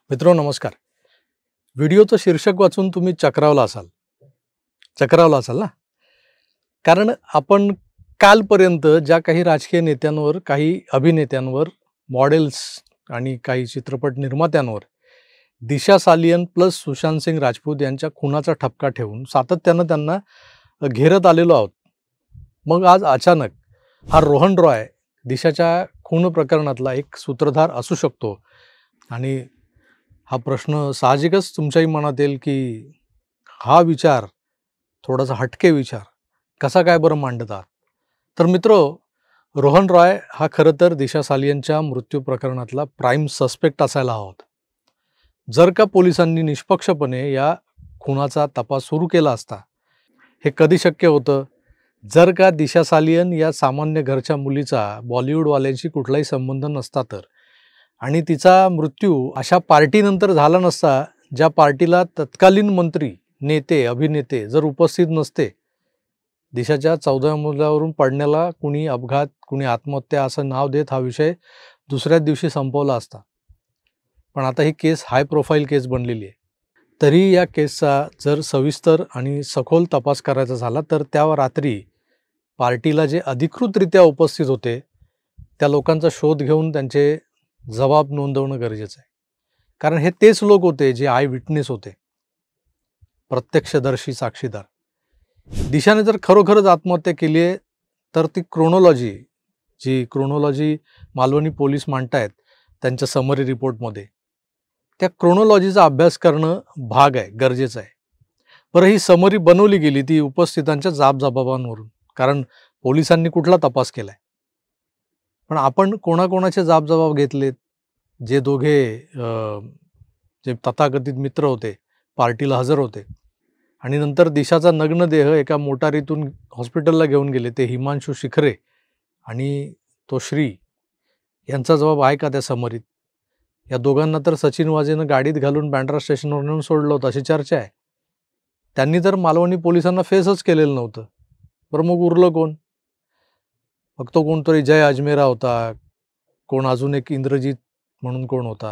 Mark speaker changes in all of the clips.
Speaker 1: मित्रांनो नमस्कार. व्हिडिओचं शीर्षक वाचून तुम्ही चक्रावला असाल ना? कारण आपण कालपर्यंत ज्या काही राजकीय नेत्यांवर, काही अभिनेत्यांवर, मॉडेल्स आणि काही चित्रपट निर्मात्यांवर दिशा सालियन प्लस सुशांत सिंग राजपूत यांच्या खुनाचा ठपका ठेवून सातत्यानं त्यांना घेरत आलेलो आहोत. मग आज अचानक हा रोहन रॉय दिशाच्या खून प्रकरणातला एक सूत्रधार असू शकतो आणि हा प्रश्न साहजिकच तुमच्याही मनात येईल की हा विचार थोडासा हटके विचार कसा काय बरं मांडतात. तर रोहन रॉय हा खरं तर दिशा सालियनच्या मृत्यू प्रकरणातला प्राईम सस्पेक्ट असायला हवा होता. जर का पोलिसांनी निष्पक्षपणे या खुनाचा तपास सुरू केला असता. हे कधी शक्य होतं? जर का दिशा सालियन या सामान्य घरच्या मुलीचा बॉलिवूडवाल्यांशी कुठलाही संबंध नसता तर, आणि तिचा मृत्यू अशा पार्टीनंतर झाला नसता ज्या पार्टीला तत्कालीन मंत्री, नेते, अभिनेते जर उपस्थित नसते. दिशाच्या 14व्या मजल्यावरून पडण्याला कुणी अपघात, कुणी आत्महत्या असं नाव देत हा विषय दुसऱ्याच दिवशी संपवला असता. पण आता ही केस हाय प्रोफाईल केस बनलेली आहे. तरी या केसचा जर सविस्तर आणि सखोल तपास करायचा झाला तर त्या रात्री पार्टीला जे अधिकृतरित्या उपस्थित होते त्या लोकांचा शोध घेऊन त्यांचे जबाब नोंदवणं गरजेचं आहे. कारण हे तेच लोक होते जे आय विटनेस होते, प्रत्यक्षदर्शी, साक्षीदार. दिशाने जर खरोखरच आत्महत्या केली आहे तर ती क्रोनॉलॉजी मालवणी पोलीस मांडतायत त्यांच्या समरी रिपोर्टमध्ये, त्या क्रोनॉलॉजीचा अभ्यास करणं भाग आहे, गरजेचं आहे. बरं, ही समरी बनवली गेली ती उपस्थितांच्या जाबजबाबांवरून, कारण पोलिसांनी कुठला तपास केलाय. पण आपण कोणाकोणाचे जाबजबाब घेतलेत? जे दोघे जे तथाकथित मित्र होते, पार्टीला हजर होते आणि नंतर दिशाचा नग्न देह एका मोटारीतून हॉस्पिटलला घेऊन गेले, ते हिमांशू शिखरे आणि तो श्री यांचा जबाब आहे का त्या समरीत? या दोघांना तर सचिन वाजेनं गाडीत घालून बँड्रा स्टेशनवर नेऊन सोडलं होतं अशी चर्चा आहे. त्यांनी तर मालवणी पोलिसांना फेसच केलेलं नव्हतं. बरं, मग उरलं कोण? मग तो कोणतरी जय अजमेरा होता, कोण अजून एक इंद्रजीत म्हणून कोण होता.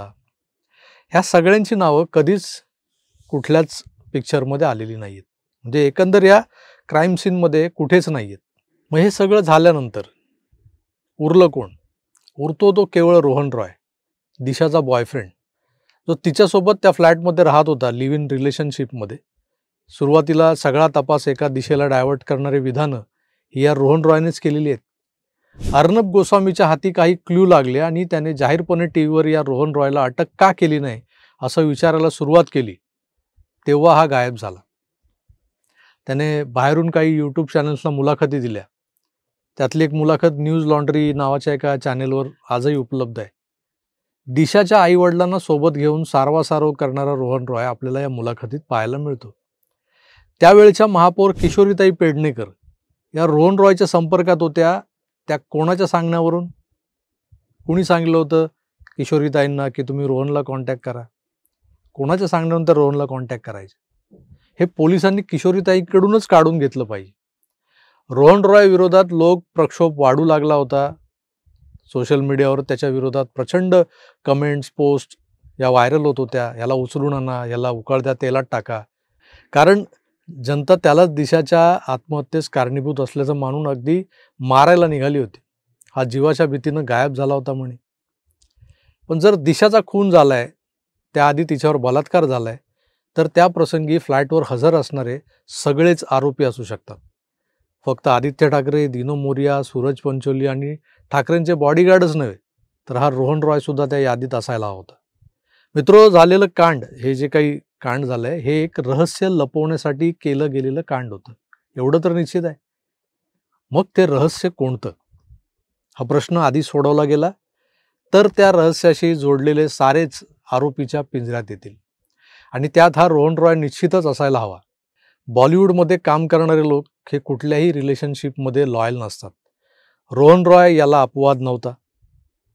Speaker 1: ह्या सगळ्यांची नावं कधीच कुठल्याच पिक्चरमध्ये आलेली नाहीत. म्हणजे एकंदर या क्राईम सीनमध्ये कुठेच नाही आहेत. मग हे सगळं झाल्यानंतर उरलं कोण? उरतो तो केवळ रोहन रॉय, दिशाचा बॉयफ्रेंड, जो तिच्यासोबत त्या फ्लॅटमध्ये राहत होता, लिव्ह इन रिलेशनशिपमध्ये. सुरुवातीला सगळा तपास एका दिशेला डायव्हर्ट करणारे विधानं ही या रोहन रॉयनेच केलेली आहेत. अर्णब गोस्वामीच्या हाती काही क्ल्यू लागले आणि त्याने जाहीरपणे टीव्हीवर या रोहन रॉयला अटक का केली नाही असं विचारायला सुरुवात केली. तेव्हा हा गायब झाला. त्याने बाहेरून काही यूट्यूब चॅनल्सला मुलाखती दिल्या. त्यातली एक मुलाखत न्यूज लॉन्ड्री नावाच्या एका चॅनेलवर आजही उपलब्ध आहे. दिशाच्या आईवडिलांना सोबत घेऊन सारवासारव करणारा रोहन रॉय आपल्याला या मुलाखतीत पाहायला मिळतो. त्यावेळच्या महापौर किशोरीताई पेडणेकर या रोहन रॉयच्या संपर्कात होत्या. त्या कोणाच्या सांगण्यावरून? कुणी सांगितलं होतं किशोरीताईंना की तुम्ही रोहनला कॉन्टॅक्ट करा? कोणाच्या सांगण्यानंतर रोहनला कॉन्टॅक्ट करायचे? हे पोलिसांनी किशोरीताईंकडूनच काढून घेतलं पाहिजे. रोहन रॉय विरोधात लोक प्रक्षोभ वाढू लागला होता. सोशल मीडियावर त्याच्या विरोधात प्रचंड कमेंट्स, पोस्ट या व्हायरल होत होत्या. याला उचलून आणा, याला उकळत्या तेलात टाका. कारण जनता त्यालाच दिशाच्या आत्महत्येस कारणीभूत असल्याचं मानून अगदी मारायला निघाली होती. हा जीवाच्या भीतीनं गायब झाला होता म्हणे. पण जर दिशाचा खून झालाय, त्याआधी तिच्यावर बलात्कार झालाय, तर त्या प्रसंगी फ्लॅटवर हजर असणारे सगळेच आरोपी असू शकतात. फक्त आदित्य ठाकरे, दिनो मोरिया, सूरज पंचोली आणि ठाकरेंचे बॉडीगार्डच नव्हे, तर हा रोहन रॉय सुद्धा त्या यादीत असायला हवा होता. मित्र, झालेलं कांड, हे जे काही कांड झालंय, हे एक रहस्य लपवण्यासाठी केलं गेलेलं कांड होतं, एवढं तर निश्चित आहे. मग ते रहस्य कोणतं? हा प्रश्न आधी सोडवला गेला तर त्या रहस्याशी जोडलेले सारेच आरोपीच्या पिंजऱ्यात येतील. आणि त्यात हा रोहन रॉय निश्चितच असायला हवा. बॉलिवूडमध्ये काम करणारे लोक हे कुठल्याही रिलेशनशिपमध्ये लॉयल नसतात. रोहन रॉय याला अपवाद नव्हता.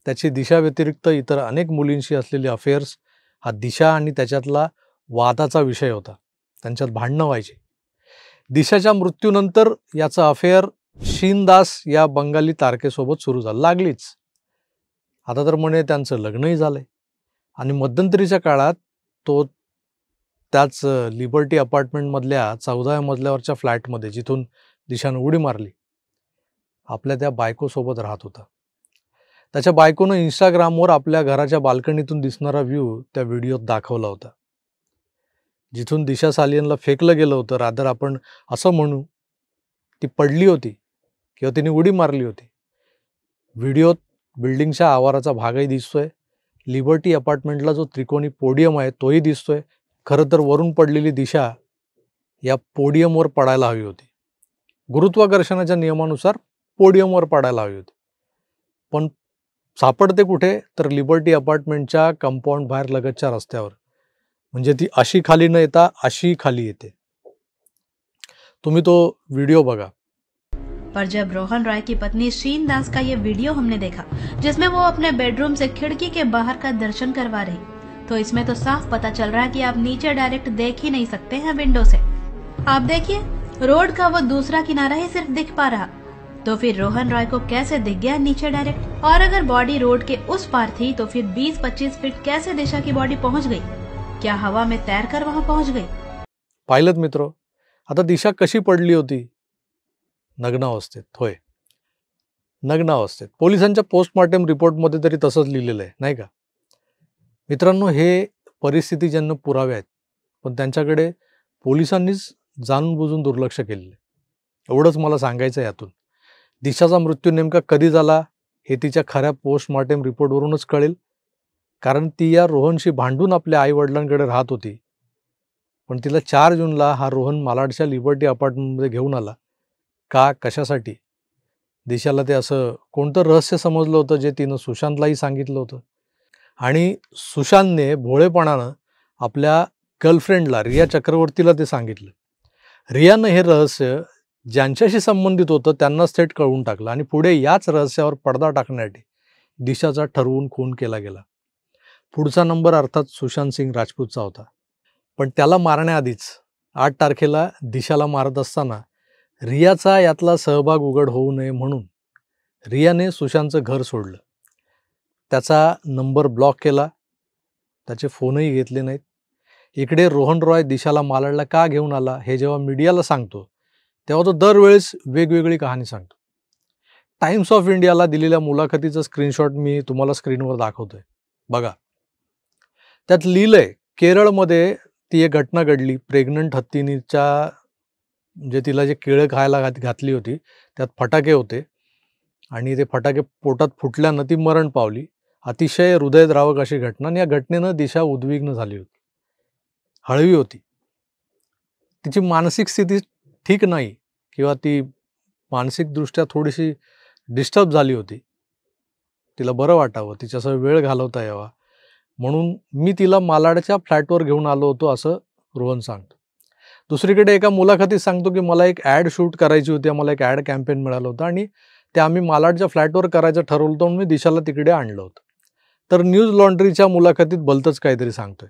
Speaker 1: त्याची दिशा व्यतिरिक्त इतर अनेक मुलींशी असलेली अफेअर्स हा दिशा आणि त्याच्यातला वादाचा विषय होता. त्यांच्यात भांडणं व्हायची. दिशाच्या मृत्यूनंतर याचं अफेअर शीनदास या बंगाली तारकेसोबत सुरू झालं, लागलीच. आता तर म्हणे त्यांचं लग्नही झालंय. आणि मध्यंतरीच्या काळात तो त्याच लिबर्टी अपार्टमेंटमधल्या 14व्या मजल्यावरच्या फ्लॅटमध्ये, जिथून दिशानं उडी मारली, आपल्या त्या बायकोसोबत राहत होता. त्याच्या बायकोनं इंस्टाग्रामवर आपल्या घराच्या बाल्कनीतून दिसणारा व्ह्यू त्या व्हिडिओत दाखवला होता. जिथून दिशा सालियनला फेकलं गेलं होतं, रादर आपण असं म्हणू, ती पडली होती किंवा तिने उडी मारली होती. व्हिडिओत बिल्डिंगच्या आवाराचा भागही दिसतोय. लिबर्टी अपार्टमेंटला जो त्रिकोणी पोडियम आहे तोही दिसतोय. खरं तर वरून पडलेली दिशा या पोडियमवर पडायला हवी होती. गुरुत्वाकर्षणाच्या नियमानुसार पोडियमवर पडायला हवी होती. पण सापडते कुठे? तर लिबर्टी अपार्टमेंटच्या कंपाऊंड बाहेर लगतच्या रस्त्यावर. म्हणजे ती अशी खाली न येता अशी खाली येते. तुम्ही तो व्हिडिओ बघा.
Speaker 2: पर जब रोहन रॉय की पत्नी शीन दास का ये वीडियो हमने देखा, जिसमें वो अपने बेडरूम से खिड़की के बाहर का दर्शन करवा रही, तो इसमें तो साफ पता चल रहा है कि आप नीचे डायरेक्ट देख ही नहीं सकते हैं विंडो से। आप देखिए, रोड का वो दूसरा किनारा ही सिर्फ दिख पा रहा, तो फिर रोहन रॉय को कैसे दिख गया नीचे डायरेक्ट? और अगर बॉडी रोड के उस पार थी तो फिर 20-25 फीट कैसे दिशा की बॉडी पहुंच गई? क्या हवा में तैरकर वहां पहुंच गई?
Speaker 1: पाहिलंत मित्र, आता दिशा कशी पडली होती? नग्नावस्थेत. होय, नग्नावस्थेत. पोलिसांच्या पोस्टमॉर्टम रिपोर्टमध्ये तरी तसंच लिहिलेलं आहे, नाही का? मित्रांनो, हे परिस्थितीजन्य पुरावे आहेत, पण त्यांच्याकडे पोलिसांनीच जाणून बुजून दुर्लक्ष केलेलं आहे. एवढंच मला सांगायचं आहे यातून. दिशाचा मृत्यू नेमका कधी झाला हे तिच्या खऱ्या पोस्टमॉर्टम रिपोर्टवरूनच कळेल. कारण ती या रोहनशी भांडून आपल्या आईवडिलांकडे राहत होती. पण तिला 4 जूनला हा रोहन मालाडच्या लिबर्टी अपार्टमेंटमध्ये घेऊन आला. का, कशासाठी? दिशाला ते असं कोणतं रहस्य समजलं होतं जे तिनं सुशांतलाही सांगितलं होतं. आणि सुशांतने भोळेपणानं आपल्या गर्लफ्रेंडला रिया चक्रवर्तीला ते सांगितलं. रियानं हे रहस्य ज्यांच्याशी संबंधित होतं त्यांनाच थेट कळवून टाकलं आणि पुढे याच रहस्यावर पडदा टाकण्यासाठी दिशाचा ठरवून खून केला गेला. पुढचा नंबर अर्थात सुशांत सिंग राजपूतचा होता. पण त्याला मारण्याआधीच 8 तारखेला दिशाला मारत असताना रियाचा यातला सहभाग उघड होऊ नये म्हणून रियाने सुशांतचं घर सोडलं. त्याचा नंबर ब्लॉक केला, त्याचे फोनही घेतले नाहीत. इकडे रोहन रॉय दिशाला मालाडला का घेऊन आला हे जेव्हा मीडियाला सांगतो तेव्हा तो दरवेळेस वेगवेगळी कहाणी सांगतो. टाइम्स ऑफ इंडियाला दिलेल्या मुलाखतीचं स्क्रीनशॉट मी तुम्हाला स्क्रीनवर दाखवतोय, बघा. त्यात लिहिलंय, केरळमध्ये ती एक घटना घडली. प्रेग्नंट हत्तीनीच्या म्हणजे तिला जे केळं खायला घातली होती त्यात फटाके होते आणि ते फटाके पोटात फुटल्यानं ती मरण पावली. अतिशय हृदयद्रावक अशी घटना. आणि या घटनेनं दिशा उद्विग्न झाली होती, हळवी होती. तिची मानसिक स्थिती ठीक नाही किंवा ती मानसिकदृष्ट्या थोडीशी डिस्टर्ब झाली होती. तिला बरं वाटावं, तिच्यासह वेळ घालवता यावा म्हणून मी तिला मालाडच्या फ्लॅटवर घेऊन आलो होतो, असं रोहन सांगतो. दुसरीकडे एका मुलाखतीत सांगतो की मला एक ॲड शूट करायची होती, मला एक ॲड कॅम्पेन मिळालं होतं आणि ते आम्ही मालाडच्या फ्लॅटवर करायचं ठरवलं होतं म्हणून मी दिशाला तिकडे आणलं होतं. तर न्यूज लॉन्ड्रीच्या मुलाखतीत भलतंच काहीतरी सांगतोय.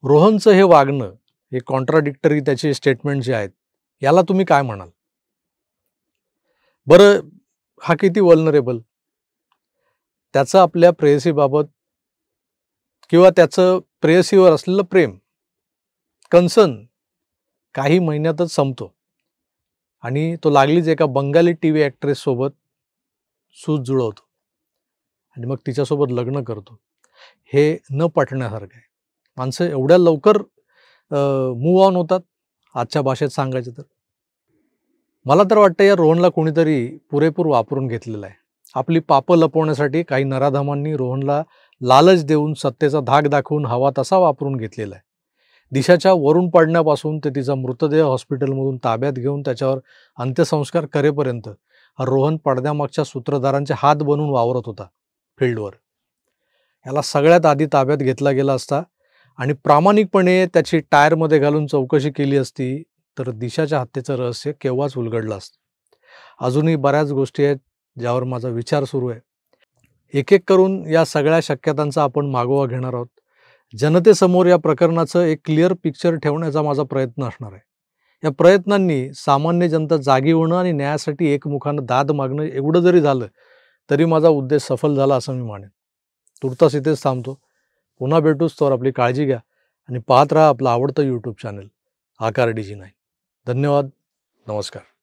Speaker 1: रोहनचं हे वागणं, हे कॉन्ट्राडिक्टरी त्याचे स्टेटमेंट जे आहेत, याला तुम्ही काय म्हणाल? बरं, हा किती वल्नरेबल? त्याचं आपल्या प्रेयसीबाबत किंवा त्याचं प्रेयसीवर असलेलं प्रेम, कन्सर्न काही महिन्यातच संपतो आणि तो लागलीच एका बंगाली टीव्ही ॲक्ट्रेस सोबत सूज जुळवतो आणि मग तिच्यासोबत लग्न करतो. हे न पटण्यासारखं आहे. माणसं एवढ्या लवकर मूव्ह ऑन होतात, आजच्या भाषेत सांगायचं तर. मला तर वाटतं या रोहनला कोणीतरी पुरेपूर वापरून घेतलेलं आहे. आपली पापं लपवण्यासाठी काही नराधमांनी रोहनला लालच देऊन, सत्तेचा धाक दाखवून हवा तसा वापरून घेतलेला आहे. दिशाच्या वरून पडण्यापासून ते तिचा मृतदेह हॉस्पिटलमधून ताब्यात घेऊन त्याच्यावर अंत्यसंस्कार करेपर्यंत हा रोहन पडद्यामागच्या सूत्रधारांचे हात बनून वावरत होता फील्डवर. याला सगळ्यात आधी ताब्यात घेतला गेला असता आणि प्रामाणिकपणे त्याची टायरमध्ये घालून चौकशी केली असती तर दिशाच्या हत्येचं रहस्य केव्हाच उलगडलं असतं. अजूनही बऱ्याच गोष्टी आहेत ज्यावर माझा विचार सुरू आहे. एक एक करून या सगळ्या शक्यतांचा आपण मागोवा घेणार आहोत. जनतेसमोर या प्रकरणाचं एक क्लिअर पिक्चर ठेवण्याचा माझा प्रयत्न असणार आहे. या प्रयत्नांनी सामान्य जनता जागी होणं आणि न्यायासाठी एकमुखानं दाद मागणं एवढं जरी झालं तरी माझा उद्देश सफल झाला असं मी मानेन. तुर्तास इथेच थांबतो. पुन्हा भेटूच, तर आपली काळजी घ्या आणि पाहत राहा आपलं आवडतं यूट्यूब चॅनल आकार DG9. धन्यवाद. नमस्कार.